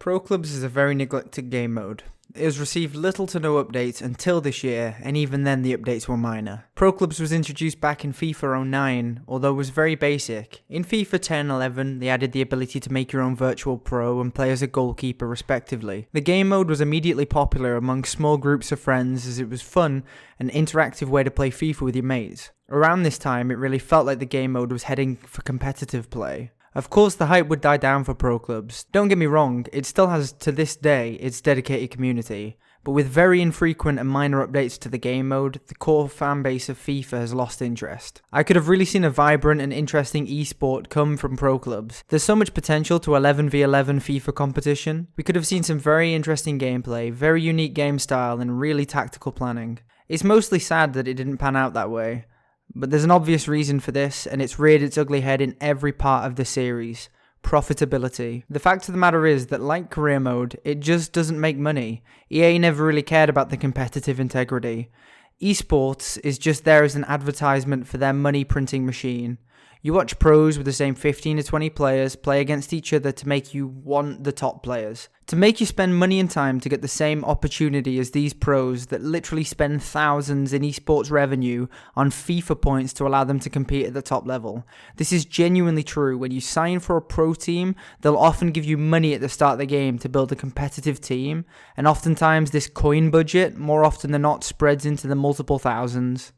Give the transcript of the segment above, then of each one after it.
Pro Clubs is a very neglected game mode. It has received little to no updates until this year, and even then the updates were minor. Pro Clubs was introduced back in FIFA 09, although it was very basic. In FIFA 10-11, they added the ability to make your own virtual pro and play as a goalkeeper respectively. The game mode was immediately popular among small groups of friends as it was fun and an interactive way to play FIFA with your mates. Around this time, it really felt like the game mode was heading for competitive play. Of course, the hype would die down for Pro Clubs. Don't get me wrong, it still has to this day its dedicated community, but with very infrequent and minor updates to the game mode, the core fanbase of FIFA has lost interest. I could have really seen a vibrant and interesting esport come from Pro Clubs. There's so much potential to 11v11 FIFA competition. We could have seen some very interesting gameplay, very unique game style, and really tactical planning. It's mostly sad that it didn't pan out that way. But there's an obvious reason for this, and it's reared its ugly head in every part of the series. Profitability. The fact of the matter is that like career mode, it just doesn't make money. EA never really cared about the competitive integrity. Esports is just there as an advertisement for their money printing machine. You watch pros with the same 15 to 20 players play against each other to make you want the top players. To make you spend money and time to get the same opportunity as these pros that literally spend thousands in esports revenue on FIFA points to allow them to compete at the top level. This is genuinely true. When you sign for a pro team, they'll often give you money at the start of the game to build a competitive team, and oftentimes this coin budget, more often than not, spreads into the multiple thousands.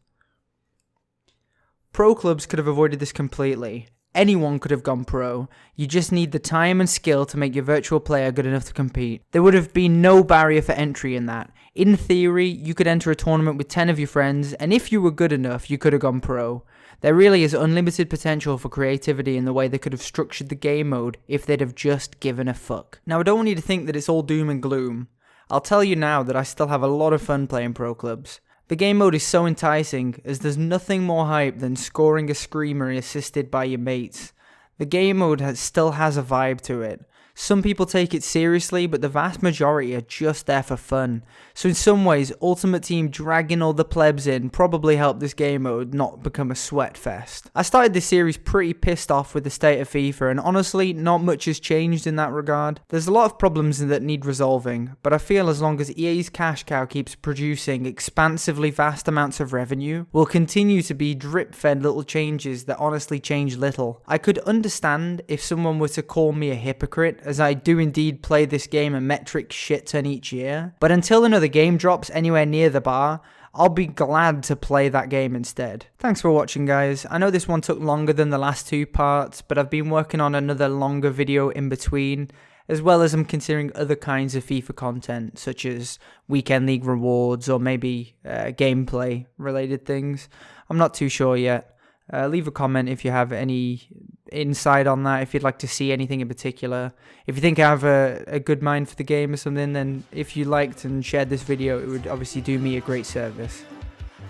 Pro Clubs could have avoided this completely. Anyone could have gone pro. You just need the time and skill to make your virtual player good enough to compete. There would have been no barrier for entry in that. In theory, you could enter a tournament with 10 of your friends, and if you were good enough, you could have gone pro. There really is unlimited potential for creativity in the way they could have structured the game mode if they'd have just given a fuck. Now, I don't want you to think that it's all doom and gloom. I'll tell you now that I still have a lot of fun playing Pro Clubs. The game mode is so enticing, as there's nothing more hype than scoring a screamer assisted by your mates. The game mode still has a vibe to it. Some people take it seriously, but the vast majority are just there for fun. So in some ways, Ultimate Team dragging all the plebs in probably helped this game mode not become a sweat fest. I started this series pretty pissed off with the state of FIFA, and honestly, not much has changed in that regard. There's a lot of problems that need resolving, but I feel as long as EA's cash cow keeps producing expansively vast amounts of revenue, will continue to be drip-fed little changes that honestly change little. I could understand if someone were to call me a hypocrite, as I do indeed play this game a metric shit ton each year, but until another game drops anywhere near the bar, I'll be glad to play that game instead. Thanks for watching, guys. I know this one took longer than the last two parts, but I've been working on another longer video in between, as well as I'm considering other kinds of FIFA content, such as weekend league rewards or maybe gameplay related things. I'm not too sure yet. Leave a comment if you have any insight on that, if you'd like to see anything in particular. If you think I have a good mind for the game or something, then if you liked and shared this video, it would obviously do me a great service.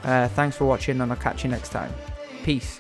Thanks for watching, and I'll catch you next time. Peace.